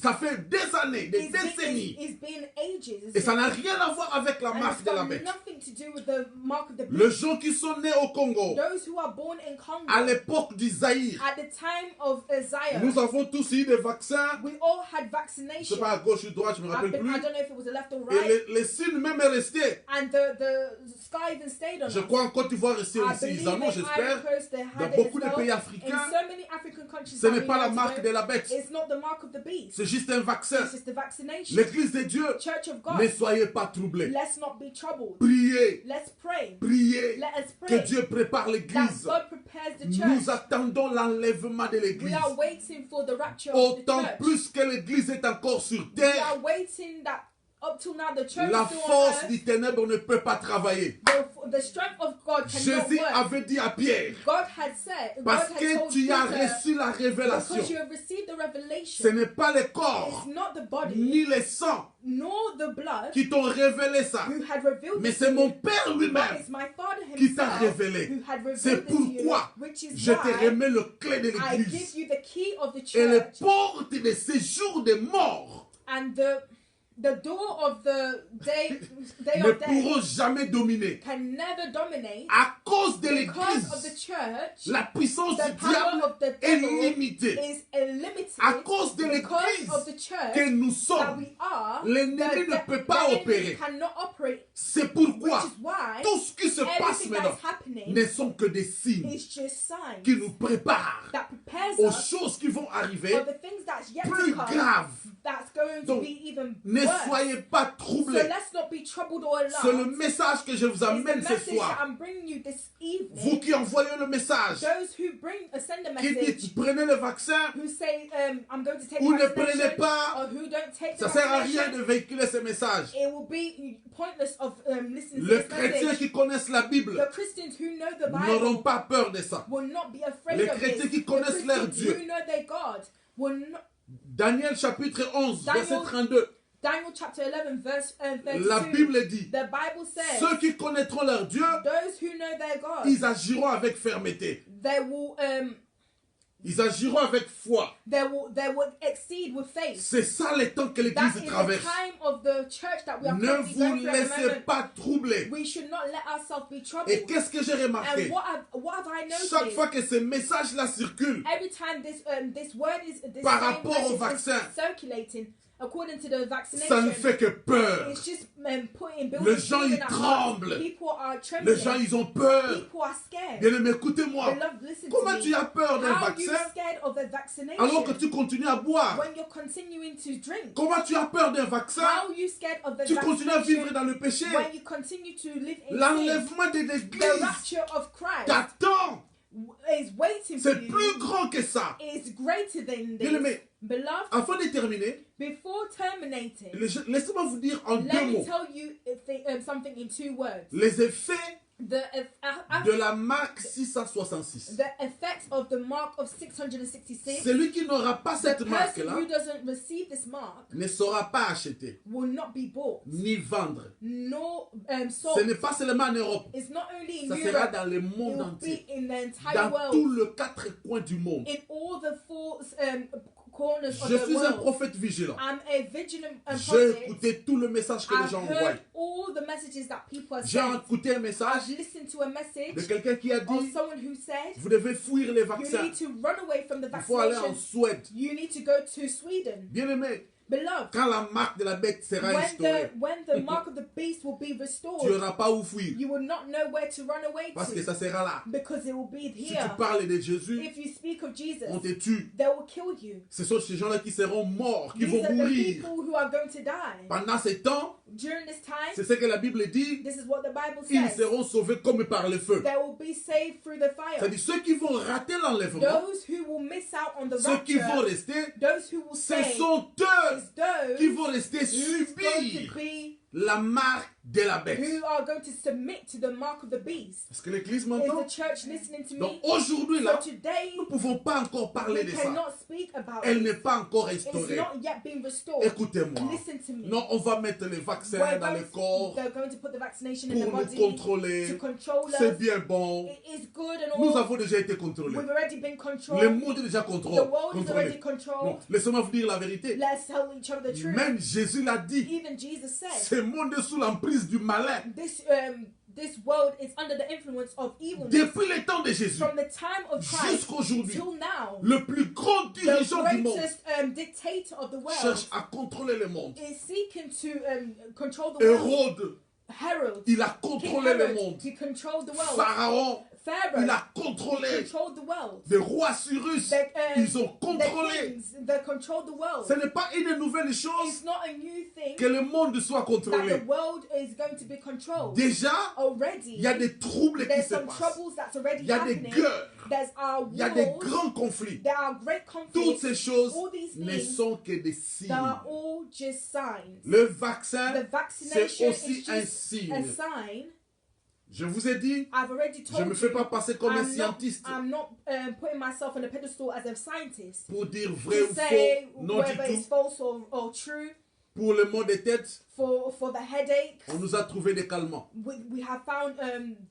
Ça fait des années, des décennies. It's been ages. Et ça n'a rien à voir avec la And marque it's de la got bête. nothing to do with the mark of the Les beast. gens qui sont nés au Congo, Those who are born in Congo, à l'époque du Zaïre, at the time of Isaiah, nous avons tous eu des vaccins. we all had Je ne sais vaccination. pas à gauche ou droite, je ne me I rappelle don't plus. know if it was a left or Et right. les signes même est resté. And the sky even stayed on Je us. crois en Côte d'Ivoire resté I aussi. believe Ils en ont, in Ivory j'espère. Coast they Dans had it beaucoup as de well. pays In africains, so many African countries ce that n'est we pas la know marque today, de la bête. it's not the mark of the beast. C'est juste un vaccin. It's just the vaccination. L'Église de Dieu, Church of ne God, soyez pas troublés. let's not be troubled. Priez, Let's pray. priez. Let us Que pray Dieu prépare that l'Église. God prepares the Nous church. attendons l'enlèvement de We l'Église. are waiting for the rapture of the Autant church. plus que l'Église est encore sur We terre, are waiting that up till now, the church La is still on force earth. du ténèbre ne peut pas travailler. The strength of God cannot Jésus work. avait dit à Pierre, God had said, parce God had que told tu as Peter, reçu la révélation, because you have received the ce revelation, n'est pas le it's corps, not the body, ni le sang nor the blood qui t'ont révélé ça, who had revealed mais it c'est to mon you, Père but lui-même it's my Father qui t'a himself révélé. who had C'est revealed it to you, pourquoi which is je te why remets le clé de I give l'église you the key of the et les church portes des séjours des morts and the door of the day ne of death pourront jamais dominer. can never dominate À cause de because of the l'église, church. la puissance The du power diable of the est devil limitée. is limited À cause de because l'église of the church que nous that sommes, we are. l'ennemi ne peut pas the enemy opérer. cannot operate, C'est which pourquoi is why tout ce qui se passe everything that maintenant is happening ne sont que des signes is just signs qui nous préparent that prepares aux us choses qui vont arriver for the things that's yet plus to come. graves. That's going to Donc, be even Ne worse. soyez pas So troublés. let's not be troubled or C'est le alarmed. message que je vous It's the amène ce message that soir. I'm bringing you this Vous evening. qui envoyez le message, Those who send a qui message, dites prenez le vaccin who say I'm going to take ou the ne vaccination, prenez pas, or who don't take the ça sert à rien vaccination, de véhiculer ce message. it will be pointless of listening to Les this chrétiens message. qui connaissent la Bible The Christians who know the n'auront Bible pas peur de ça. will not be afraid Les of chrétiens this. qui The connaissent leur Christians Dieu. who know their God will not. Daniel chapitre 11, Daniel- verset 32. Daniel chapter 11 verse 32. La Bible dit, The Bible says, ceux qui connaîtront leur Dieu, those who know their God, ils agiront avec fermeté. they will Ils agiront avec foi. they will exceed with faith. C'est ça le temps que That l'Église is the traverse. time of the church that we are Ne currently vous going through at the laissez moment. pas troubler. We should not let ourselves be troubled. Et qu'est-ce que j'ai And remarqué? what have I noticed? Chaque fois que ce message-là circule, Every time this word is this Par same rapport au message is vaccin, circulating according to the ça vaccination, ne fait que peur. it's just building Les gens, fear ils in our hearts. tremblent. People are Les trembling. gens, ils ont peur. People are scared. Bien aimé, écoutez-moi. Beloved, listen Comment to tu me. as peur d'un How are you vaccin scared of the vaccination alors que tu continues à boire? when you're continuing to drink? Comment tu as peur d'un vaccin? How are you scared of the Tu continues à vivre vaccination dans le péché. when you continue to live in sin? L'enlèvement de The l'église rapture of Christ t'attend. is waiting for C'est you. plus grand que ça. Is greater than Bien aimé, this. Beloved, afin de terminer, before terminating, laissez-moi vous dire en let deux me mots tell you something in 2 words. les effets The de la marque 666. the effects of the mark of 666. Celui qui n'aura pas The cette person marque-là who doesn't receive this mark ne saura pas acheter will not be bought, ni vendre. nor Ce sold. n'est pas seulement en Europe, It's not only in ça sera Europe, dans le it monde will entier, be in the entire dans world, tous les 4 coins du monde. in all the 4 corners of Je the suis un world. prophète vigilant. I'm a vigilant J'ai prophet. écouté tout le message que les I've gens envoient. heard all the messages that people have J'ai sent. écouté un message I've listened to a de message quelqu'un qui a of dit someone who said, vous devez fuir les you vaccins. need to run away from the Il faut aller en vaccination. Suède. You need to go to Sweden. Bien aimé, Beloved, quand la marque de la bête sera instaurée, when the mark of the beast will be tu restored, n'auras pas où fuir. you will not know where to run away Parce que to, ça sera là. because it will be Si tu here. parles de Jésus, If you speak of Jesus, on te tue. they will kill you. Ce sont ces gens-là qui seront morts, qui These vont are the mourir. people who are going to die. Pendant ce temps, During this time, c'est ce que la Bible dit, this is what the Bible ils says. seront sauvés comme par le feu. They will be saved through the fire. C'est-à-dire ceux qui vont rater l'enlèvement, Those who will miss out on the ceux qui vont rapture, rester, those who will ce stay, sont eux is those qui vont rester who's going to subir be, la marque de la bête. who are going to submit to the mark of the beast. Est-ce que l'Église Is m'entend? the church listening to Donc me? aujourd'hui, So là, today, nous ne pouvons pas encore parler we de ça. cannot speak about Elle it. n'est pas encore It's instaurée. not yet been restored. Écoutez-moi. Listen to me. Non, on va mettre les vaccins dans le corps They're going to put the vaccination in the pour nous body contrôler. to control C'est us. bien bon. It is good and Nous all. avons déjà été contrôlés. We've already been Le controlled. monde est déjà The world is contrôlé. already controlled. Non, laissez-moi vous dire la vérité. Let's tell each other the truth. Même Jésus l'a dit. Even Jesus said, Ce monde est sous l'emprise du malin. this world is under the influence of evilness. Depuis le temps de Jésus From the time of Christ jusqu'à aujourd'hui, till now, le plus grand the dirigeant du monde greatest dictator of the world cherche à contrôler le monde. is seeking to control the world. Hérode, Herod, il a King contrôlé le Herod, monde. he controlled the world. Pharaon, Pharaoh, il a he contrôlé. controlled the world. Des rois Cyrus, ils ont The contrôlé. kings, they controlled the world. Ce n'est pas une nouvelle chose It's not a new thing que le monde soit that contrôlé. the world is going to be controlled. Déjà, Already, il y a des troubles qui there's se some passent. troubles that's already Il y a des happening. guerres. There's our Il y a des wars. grands conflits. There are great Toutes conflicts. ces choses All these ne things sont que des that signes. are all just signs. Le vaccin, The c'est vaccination aussi is un just a signe. sign. Je vous ai dit, I've already je ne told me fais you. pas passer comme un I'm scientiste not putting myself on a pedestal as a scientist pour dire vrai to ou say faux, non whether du it's tout. false or true. Pour le mot des têtes, For the headaches, on nous a trouvé des calmants. we have found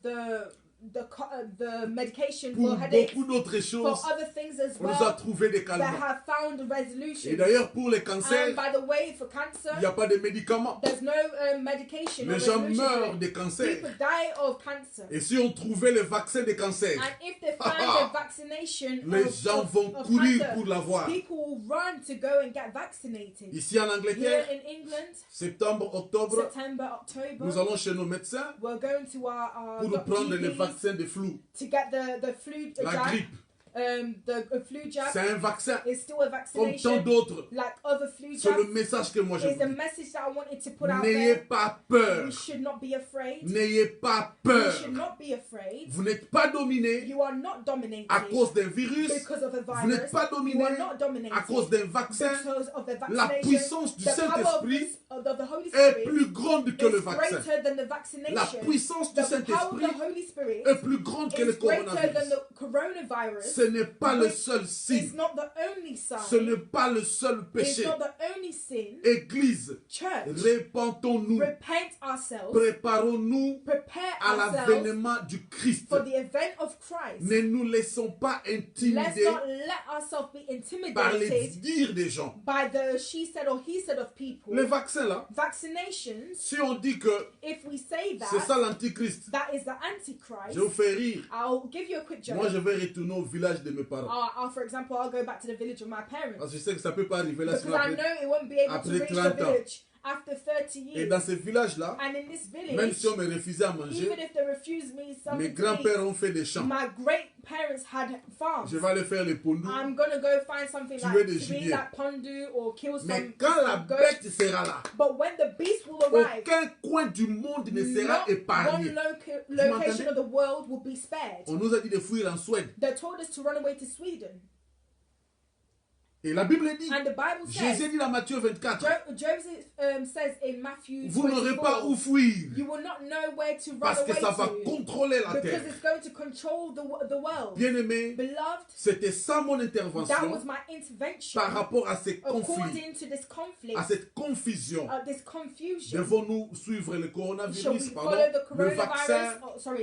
the medication Pour for headaches. beaucoup d'autres For choses, other things as on nous a well, trouvé des they calmants. have found a resolution. Et d'ailleurs, pour les And cancers, by the way, for cancer, il n'y a pas de médicaments. there's no medication or Les gens resolution for meurent it. des cancers. People die of cancer. Et si on trouvait le vaccin des cancers, And if they find a vaccination les of, gens of, vont of courir cancer, pour l'avoir. people will run to go and get vaccinated. Ici en Here Angleterre, in England, septembre, octobre, September, October, nous allons chez nos médecins we're going to our pour nous prendre le GPs vaccin de flou, to get the flu la jab. grippe. The flu jab C'est un vaccin is still a comme vaccination, tant d'autres. like other flu C'est le jabs. message que moi je Is the vous dis. message that I wanted to put out N'ayez there. pas peur. We should not be afraid. N'ayez pas We peur. should not be afraid. Vous n'êtes pas dominé You are not dominated à cause d'un virus. because of a Vous n'êtes virus. pas You dominé are not dominated à cause d'un vaccin. because of the La vaccination. puissance du The power Saint-Esprit of the Holy est Spirit plus grande que le is vaccin. greater than the La vaccination. puissance du The power of Saint-Esprit the Holy Spirit est plus grande que le is greater than coronavirus. the coronavirus. Ce n'est pas le which seul It's signe. not the only sign. Ce n'est pas le seul It's péché. not the only sin. Église, Church, répentons-nous. repent ourselves. Préparons-nous Prepare à ourselves l'avènement du Christ. for the event of Christ. Ne nous laissons pas Let's intimider not let ourselves be par les intimidated dires des gens. by the she said or he said of people. Le vaccin là, Vaccinations, si on dit que if we say c'est ça that, l'antichrist, that is the Antichrist, je vous fais rire. I'll give you a quick joke. Moi, je vais retourner au village de mes parents. For example, I'll go back to the village of my parents. Parce que je sais que ça ne peut pas arriver là Because I know it won't be able to après reach 30 the ans. village after 30 Et years. dans ce village-là, And in this même village, si on me refusait à manger, even if they refuse me mes something to grands-pères eat, ont fait des champs. my great parents had farms. Je vais aller faire les pondous. I'm gonna go find something Tuer like des to be gibiers. like pondu or kill Mais some quand la goat. bête sera là, But when the beast will arrive, aucun coin du monde ne sera not épargné. one m'entendez? location of the world will be spared. On nous a dit de fuir en Suède. They told us to run away to Sweden. Et la Bible dit, And the Bible Jésus says, dit dans Matthieu 24, Joseph says in Matthew vous n'aurez pas 24, où fuir you will not know where to run parce que away ça va to contrôler la because terre. it's going to control the world. Bien-aimé, Beloved, c'était ça mon that intervention was my intervention par rapport à ces conflits, according to this conflict, à cette confusion. this confusion. Devons-nous suivre le Shall we coronavirus, follow pardon, the le vaccin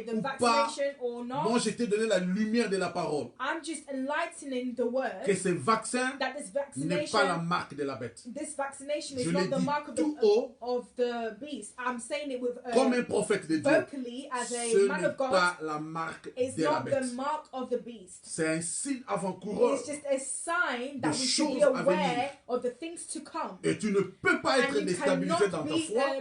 the ou pas? vaccination or not? Moi, je t'ai donné la lumière de la parole. I'm just enlightening the word Que ce vaccin that this n'est pas la marque de la bête. this vaccination is Je not l'ai the dit mark of tout haut, the beast. I'm saying it with comme un prophète de Dieu. vocally as a Ce man n'est of God. pas la marque It's de la not bête. the mark of the beast. C'est un signe avant-coureur. It's just a sign that Des we should be choses à aware venir. of the things to come. Et tu ne peux pas être And you déstabilisé dans ta foi,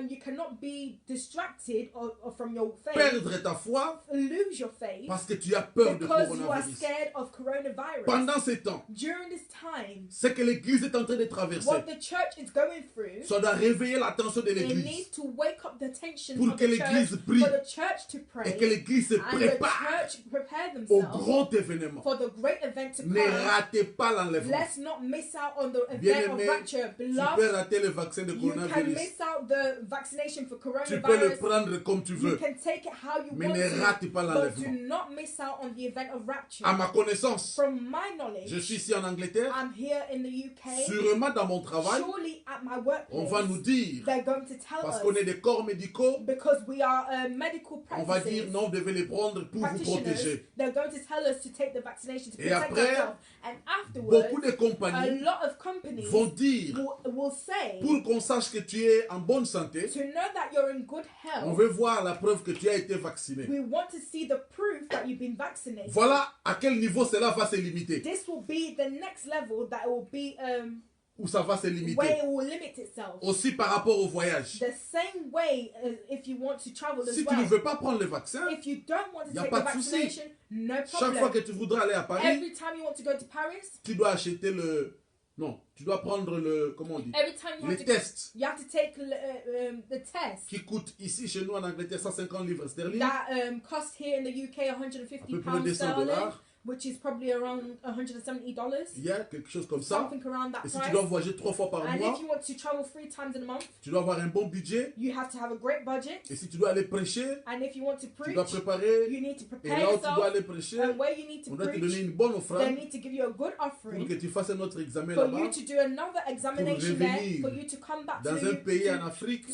you cannot be distracted or from your faith, perdre ta foi lose your faith parce que tu as peur de because you are coronavirus. scared of coronavirus. Pendant ces temps, During this time, ce que l'Église est en train de traverser, what the church is going through, ça doit réveiller l'attention de it needs l'Église to wake up the tension pour of que the l'Église church, prie for the church to pray, et que l'Église se and the prépare church prepare au themselves grand événement. for the great event to Ne come. ratez pas l'enlèvement. Let's not miss out on the event of Bien-aimé, rapture. tu Beloved, peux rater le vaccin de you can coronavirus. miss out the vaccination for Tu peux le coronavirus. prendre comme tu You veux. can take it how you Mais want ne rate to, pas but l'enlèvement. do not miss out on the event of rapture. À ma connaissance, From my knowledge, je suis ici en Angleterre. I'm here in the UK. Sûrement dans mon travail, Surely at my on va nous workplace, dire, they're going to tell parce us, qu'on est des corps médicaux, because we are medical on va dire practices, non, vous devez les prendre pour vous practitioners, protéger. they're going to tell us to take the vaccination to Et protect après, ourselves. And afterwards, Beaucoup de a compagnies lot of companies vont dire, will say, pour qu'on sache que tu es en bonne santé, to know that you're in good on health, veut voir la preuve que tu as été vacciné. we want to see the proof that you've been vaccinated. Voilà à quel niveau cela va se limiter. This will be the next level that will be où ça va se way limiter. it will limit itself. Aussi par rapport au voyage. The same way if you want to travel as Si tu ne well. veux pas prendre le vaccin, If you don't want to Y a take pas the de souci. vaccination, no chaque fois que problem. tu voudras aller à Paris, Every time you want to go to Paris, tu dois acheter le... Non, tu dois prendre le... Comment on dit? every time you Les have to, tests you have to take the test qui coûtent ici chez nous en Angleterre 150 livres sterling, that cost here in the UK à peu 150 près pounds 200 sterling, dollars. which is probably around $170. Il y a quelque chose comme ça. Something around that Et si tu price. dois voyager 3 fois par And mois, if you want to travel 3 times in a month, tu dois avoir un bon budget. you have to have a great budget. Et si tu dois aller prêcher, And if you want to tu preach, dois préparer. you need to Et prepare là où tu dois yourself. aller prêcher, And where you need on to doit te donner preach, une bonne they offrande need to give you a good pour offering que tu fasses un autre examen for là-bas you to do another examination there, revenir for you to come back dans to un the pays en Afrique.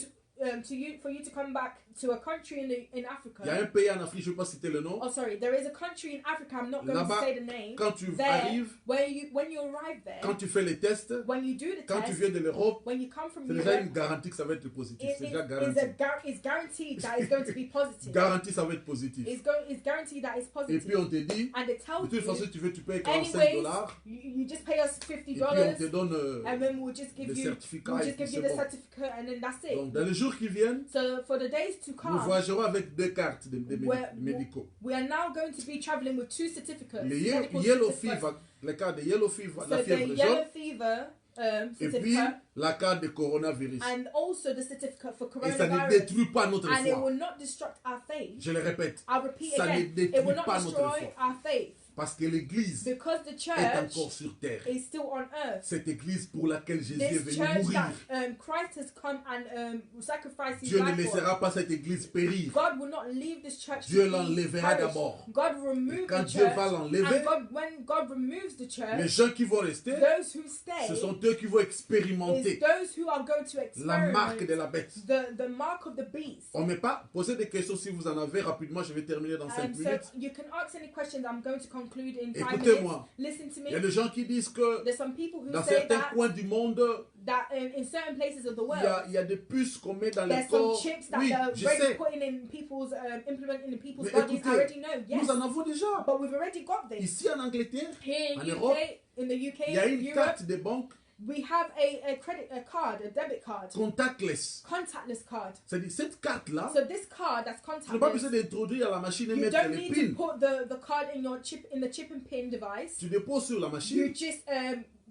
for you to come back to a country in Il y a Africa. un pays en Afrique, je ne vais pas citer le nom. Oh, sorry, there is a country in Africa. I'm not going to Là-bas, say the name. Quand tu There, arrives, when you arrive there, quand tu fais les tests, when you do the quand tu test, viens de l'Europe, when you come from c'est déjà Europe, une garantie que ça va être positif. it C'est déjà is garanti. it's guaranteed that it's going to be positive. Garantie, ça va être positif. It's guaranteed that it's Et positive. puis on te dit, And it de tells toute façon, you, tu veux, tu payes 45 anyways, dollars. you just pay us Et puis on te $50, donne and then we'll just give le you, certificat. we'll Et just puis give you c'est the bon. certificate, and then that's it. Donc dans les jours qui viennent, So for the days to nous come, voyagerons avec 2 cartes Where- médicaux. we are now going to be traveling with 2 certificates. Les medical yellow certificates. fever, les cartes de yellow fever, So la the fièvre yellow jaune, fever et puis certificate, la carte de coronavirus. and also the certificate for Et ça ne coronavirus. détruit pas notre And it foi. will not destruct our faith. Je le répète, I'll repeat ça ne again. It détruit will not pas notre destroy foi. our faith. Parce que l'Église Because the est church encore sur terre. is still on earth. Cette Église pour laquelle Jésus est This venu church mourir. that Christ has come and sacrificed his Dieu ne life for. laissera pas cette Église périr. God will not leave this church Dieu to be l'enlèvera perished. d'abord. God will remove Et quand the Dieu church. va l'enlever, And when God removes the les church, gens qui vont rester, those who stay ce sont eux qui vont is expérimenter those who are going to la marque experiment de la bête. the mark of the beast. On ne met pas poser des questions si vous en avez rapidement. Je vais terminer dans 5 So minutes. you can ask any questions. I'm going to conclude in 5 minutes. Écoutez-moi. Listen to Il y a me. des gens qui disent que There's some people who dans say certains that coins du monde, in certain places of the world, il y a des puces qu'on met dans le there's some corps. chips that Oui, they're je already sais. putting in people's implementing in people's Mais bodies. I écoutez, already know. Yes, Nous en avons déjà. but we've already got this Ici en Angleterre, here en in Europe, in the UK, il y a une Europe. carte de banque We have a card, a debit card, contactless. contactless card. C'est-à-dire cette carte-là, So this card that's tu n'as pas besoin contactless, d'introduire à la machine et you mettre don't les need pins. to put the card in the chip and pin device. Tu déposes sur la You machine just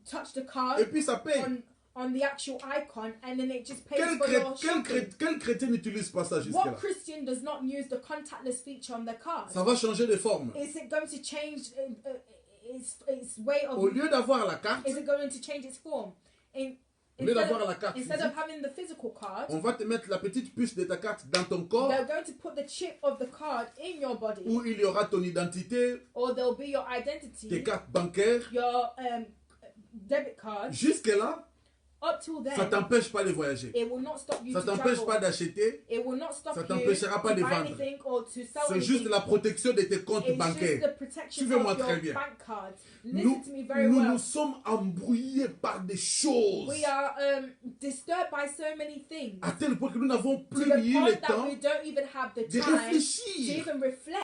touch the et card puis ça paye. on the actual icon, and then it just pays Quel, for your quel shopping. chrétien n'utilise pas ça What jusque-là? Christian does not use the contactless feature on their card? Ça va changer de forme. Is it going to change its way Au of? lieu d'avoir la carte, Is it going to change its form? au lieu d'avoir la carte Instead physique, of having the physical card, on va te mettre la petite puce de ta carte dans ton corps they're going to put the chip of the card in your body, où il y aura ton identité, or there'll be your tes identity, cartes bancaires. your debit card. Jusque-là, Up till ça ne then, t'empêche pas de voyager. it will not stop you Ça to ne t'empêche pas travel. d'acheter. It will not stop Ça you t'empêchera pas to de buy vendre. anything or to sell C'est juste anything. la protection de tes comptes It's just bancaires. the protection Suivez-moi of your très bien. bank cards. Nous, Listen to me very nous well. nous sommes embrouillés par des choses We are disturbed by so many things à tel point que nous n'avons to plus the eu point le that temps we don't even have the de time to réfléchir. even reflect